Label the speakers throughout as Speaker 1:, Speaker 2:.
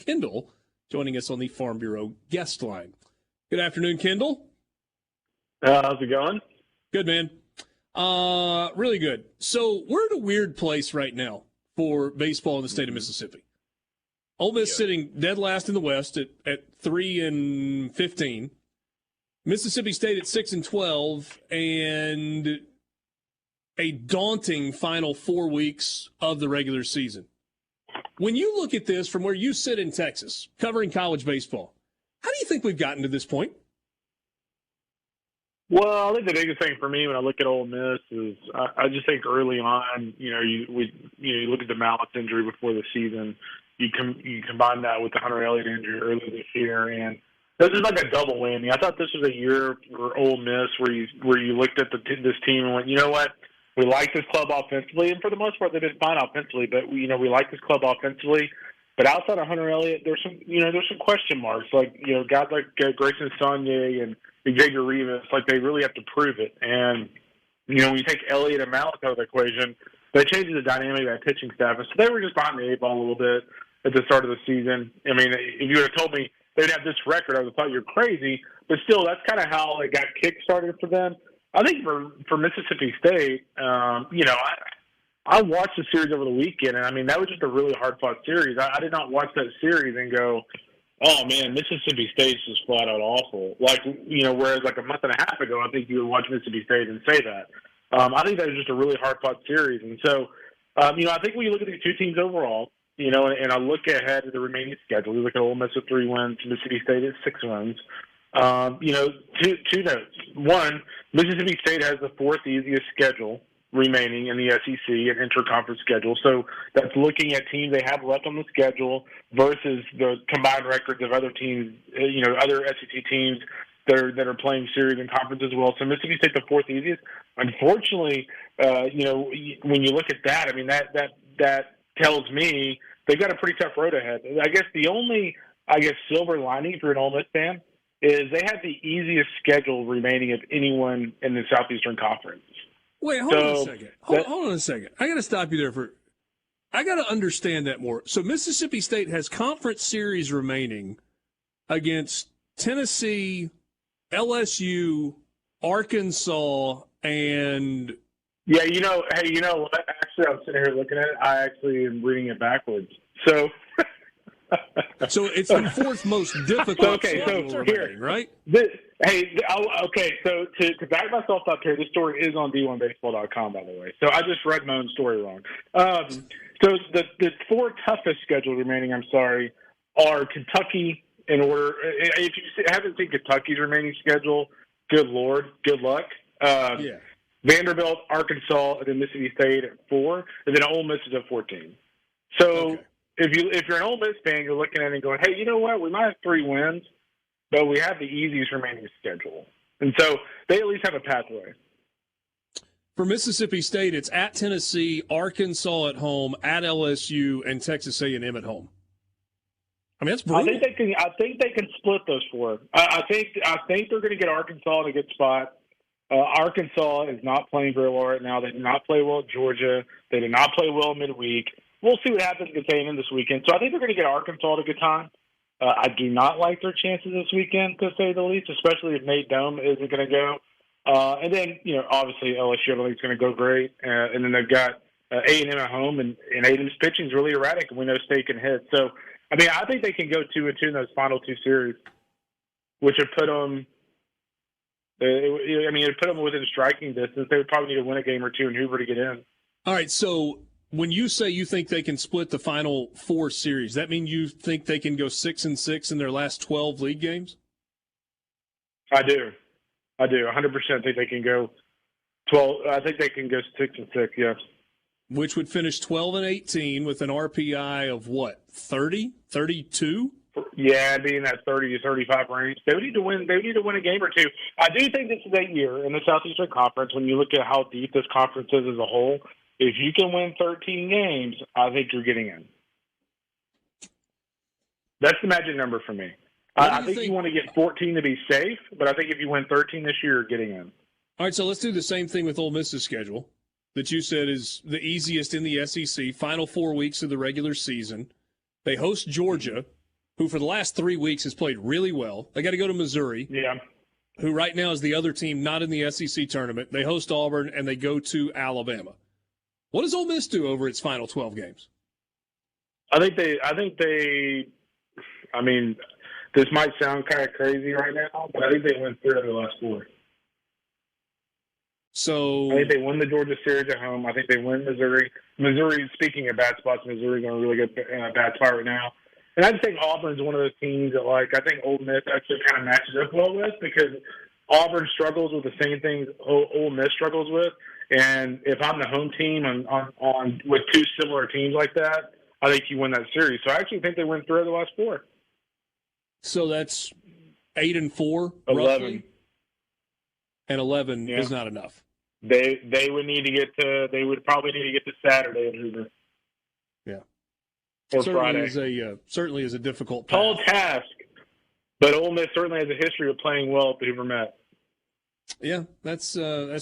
Speaker 1: Kendall, joining us on the Farm Bureau guest line. Good afternoon, Kendall.
Speaker 2: How's it going?
Speaker 1: Good, man. Really good. So we're in a weird place right now for baseball in the state of Mississippi. Ole Miss sitting dead last in the West at 3-15. Mississippi State at 6-12, and a daunting final 4 weeks of the regular season. When you look at this from where you sit in Texas, covering college baseball, how do you think we've gotten to this point?
Speaker 2: Well, I think the biggest thing for me when I look at Ole Miss is I just think early on, you look at the Mallett injury before the season, you combine that with the Hunter Elliott injury earlier this year, and this is like a double whammy. I thought this was a year for Ole Miss where you looked at this team and went, you know what, we like this club offensively, and for the most part they did fine offensively, but we like this club offensively. But outside of Hunter Elliott, there's some question marks, like guys like Grayson Saunier and Xavier Rivas, like they really have to prove it. And when you take Elliott and Mallett out of the equation, that changes the dynamic of that pitching staff. And so they were just behind the eight ball a little bit at the start of the season. I mean, if you would have told me they'd have this record, I would have thought you're crazy. But still, that's kind of how it got kick-started for them. I think for Mississippi State, I watched the series over the weekend, and I mean, that was just a really hard-fought series. I did not watch that series and go, oh, man, Mississippi State's just flat-out awful. Whereas like a month and a half ago, I think you would watch Mississippi State and say that. I think that was just a really hard-fought series. And so, I think when you look at these two teams overall, and I look ahead at the remaining schedule, you look at Ole Miss with 3 wins, Mississippi State at 6 wins. Two notes. One, Mississippi State has the 4th easiest schedule remaining in the SEC and interconference schedule. So that's looking at teams they have left on the schedule versus the combined records of other teams, other SEC teams that are playing series and conference as well. So Mississippi State the 4th easiest. Unfortunately, when you look at that, I mean that tells me they've got a pretty tough road ahead. I guess the only silver lining for an Ole Miss fan is they have the easiest schedule remaining of anyone in the Southeastern Conference.
Speaker 1: Wait, hold on a second. Hold on a second. I got to stop you there I got to understand that more. So Mississippi State has conference series remaining against Tennessee, LSU, Arkansas, and
Speaker 2: yeah, actually, I'm sitting here looking at it. I actually am reading it backwards. So
Speaker 1: it's the 4th most difficult schedule remaining, right?
Speaker 2: So to back myself up here, this story is on D1Baseball.com, by the way. So I just read my own story wrong. So the 4 toughest schedule remaining, are Kentucky in order. If you haven't seen Kentucky's remaining schedule, good Lord, good luck. Vanderbilt, Arkansas, and then Mississippi State at 4, and then Ole Miss is at 14. So if you're an Ole Miss fan, you're looking at it and going, hey, you know what? We might have 3 wins, but we have the easiest remaining schedule. And so they at least have a pathway.
Speaker 1: For Mississippi State, it's at Tennessee, Arkansas at home, at LSU, and Texas A&M at home. I mean, that's brutal.
Speaker 2: I think they can split those 4. I think they're going to get Arkansas in a good spot. Arkansas is not playing very well right now. They did not play well at Georgia. They did not play well midweek. We'll see what happens against A&M this weekend. So I think they're going to get Arkansas at a good time. I do not like their chances this weekend, to say the least, especially if Nate Dome isn't going to go. And then, obviously LSU, I don't think it's going to go great. And then they've got A&M at home, and A&M's pitching is really erratic, and we know State can hit. So, I mean, I think they can go 2-2 in those final 2 series, which would put them it'd put them within striking distance. They would probably need to win a game or 2 in Hoover to get in.
Speaker 1: All right, so when you say you think they can split the final 4 series, that mean you think they can go 6-6 in their last 12 league games?
Speaker 2: I do. 100% think they can go 12. I think they can go 6-6. Yes.
Speaker 1: Which would finish 12-18 with an RPI of what? 30, 32?
Speaker 2: Yeah, being that 30 to 35 range. They would need to win. They would need to win a game or 2. I do think this is a year in the Southeastern Conference. When you look at how deep this conference is as a whole, if you can win 13 games, I think you're getting in. That's the magic number for me. I think you want to get 14 to be safe, but I think if you win 13 this year, you're getting in.
Speaker 1: All right, so let's do the same thing with Ole Miss's schedule that you said is the easiest in the SEC. Final 4 weeks of the regular season. They host Georgia, who for the last 3 weeks has played really well. They got to go to Missouri, who right now is the other team not in the SEC tournament. They host Auburn, and they go to Alabama. What does Ole Miss do over its final 12 games?
Speaker 2: I think they. I mean, this might sound kind of crazy right now, but I think they win 3 out of the last 4.
Speaker 1: So
Speaker 2: I think they win the Georgia series at home. I think they win Missouri. Missouri, speaking of bad spots, Missouri's in a really good bad spot right now. And I just think Auburn's one of those teams that, like, I think Ole Miss actually kind of matches up well with, because Auburn struggles with the same things Ole Miss struggles with. And if I'm the home team on with 2 similar teams like that, I think you win that series. So I actually think they win 3 of the last 4.
Speaker 1: So that's 8-4,
Speaker 2: 11.
Speaker 1: roughly, and 11 is not enough.
Speaker 2: They would need to get to. They would probably need to get to Saturday at Hoover.
Speaker 1: Yeah,
Speaker 2: or
Speaker 1: certainly
Speaker 2: Friday.
Speaker 1: Certainly is a difficult path.
Speaker 2: Tall task, but Ole Miss certainly has a history of playing well at the Hoover Met.
Speaker 1: Yeah, that's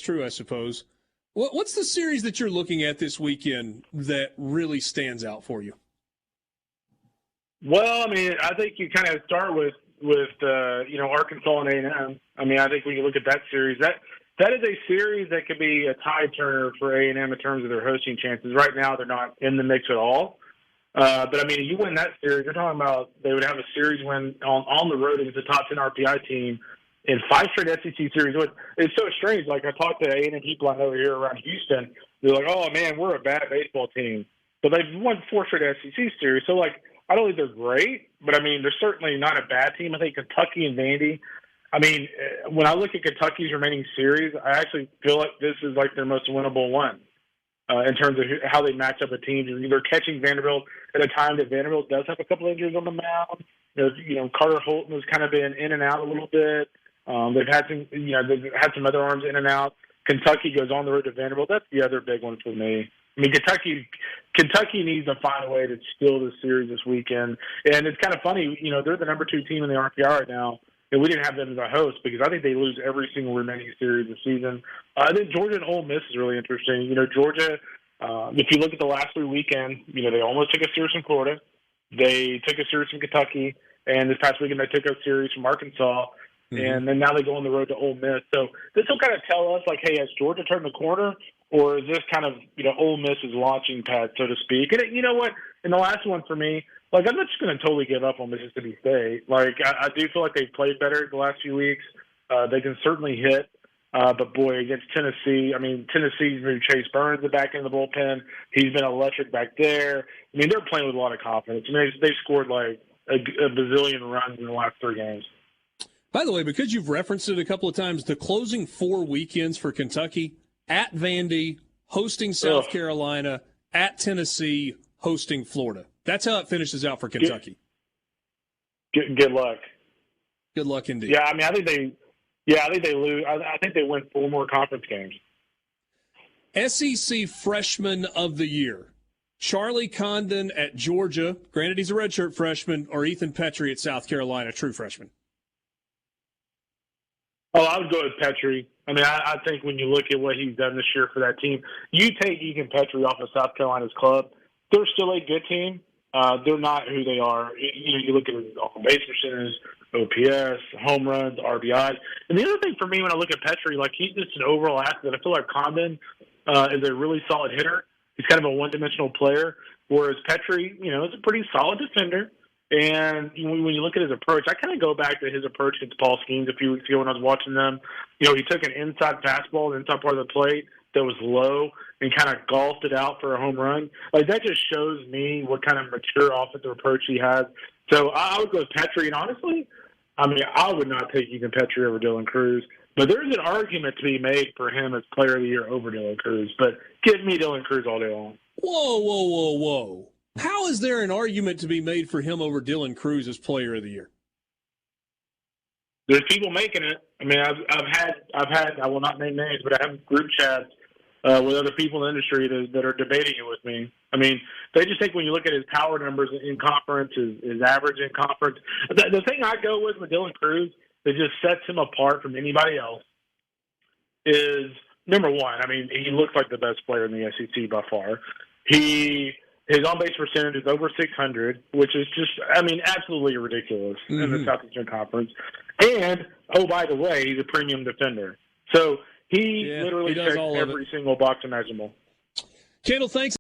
Speaker 1: true, I suppose. What's the series that you're looking at this weekend that really stands out for you?
Speaker 2: Well, I mean, I think you kind of start with Arkansas and A&M. I mean, I think when you look at that series, that is a series that could be a tide turner for A&M in terms of their hosting chances. Right now, they're not in the mix at all. But, I mean, if you win that series, you're talking about they would have a series win on the road against a top 10 RPI team in 5 straight SEC series. It's so strange. Like, I talked to A&M people I know here around Houston. They're like, oh, man, we're a bad baseball team. But they've won 4 straight SEC series. So, like, I don't think they're great, but, I mean, they're certainly not a bad team. I think Kentucky and Vandy, I mean, when I look at Kentucky's remaining series, I actually feel like this is like their most winnable one in terms of how they match up with teams. They're catching Vanderbilt at a time that Vanderbilt does have a couple injuries on the mound. Carter Holton has kind of been in and out a little bit. They've had some other arms in and out. Kentucky goes on the road to Vanderbilt. That's the other big one for me. I mean, Kentucky needs to find a way to steal this series this weekend. And it's kind of funny, they're the number 2 team in the RPI right now, and we didn't have them as a host because I think they lose every single remaining series this season. I think Georgia and Ole Miss is really interesting. Georgia, if you look at the last 3 weekends, they almost took a series from Florida. They took a series from Kentucky, and this past weekend they took a series from Arkansas. And then now they go on the road to Ole Miss. So this will kind of tell us, like, hey, has Georgia turned the corner, or is this kind of, Ole Miss's launching pad, so to speak? And you know what? And the last one for me, like, I'm not just going to totally give up on Mississippi State. Like, I do feel like they've played better the last few weeks. They can certainly hit. But, boy, against Tennessee, I mean, Tennessee's moved Chase Burns back in the bullpen. He's been electric back there. I mean, they're playing with a lot of confidence. I mean, they've scored, like, a bazillion runs in the last 3 games.
Speaker 1: By the way, because you've referenced it a couple of times, the closing 4 weekends for Kentucky, at Vandy, hosting South Carolina, at Tennessee, hosting Florida. That's how it finishes out for Kentucky.
Speaker 2: Good luck.
Speaker 1: Good luck indeed.
Speaker 2: Yeah, I mean, I think they lose. I think they win 4 more conference games.
Speaker 1: SEC Freshman of the Year. Charlie Condon at Georgia. Granted, he's a redshirt freshman. Or Ethan Petrie at South Carolina, true freshman.
Speaker 2: Oh, I would go with Petrie. I mean, I think when you look at what he's done this year for that team, you take Ethan Petrie off of South Carolina's club, they're still a good team. They're not who they are. You look at his base percentage, OPS, home runs, RBIs. And the other thing for me when I look at Petrie, like, he's just an overall athlete. I feel like Condon is a really solid hitter. He's kind of a one-dimensional player, whereas Petrie, is a pretty solid defender. And when you look at his approach, I kind of go back to his approach against Paul Skeens a few weeks ago when I was watching them. He took an inside fastball, the inside part of the plate that was low, and kind of golfed it out for a home run. Like, that just shows me what kind of mature offensive approach he has. So I would go with Petrie. And honestly, I mean, I would not take Ethan Petrie over Dylan Cruz. But there's an argument to be made for him as Player of the Year over Dylan Cruz. But give me Dylan Cruz all day long.
Speaker 1: Whoa. How is there an argument to be made for him over Dylan Cruz as Player of the Year?
Speaker 2: There's people making it. I mean, I've had. I will not name names, but I have group chats with other people in the industry that are debating it with me. I mean, they just think when you look at his power numbers in conference, his average in conference. The thing I go with Dylan Cruz that just sets him apart from anybody else is, number one, I mean, he looks like the best player in the SEC by far. He His on-base percentage is over 600, which is just, I mean, absolutely ridiculous in the Southeastern Conference. And, oh, by the way, he's a premium defender. So he literally checks every single box imaginable.
Speaker 1: Kendall, thanks.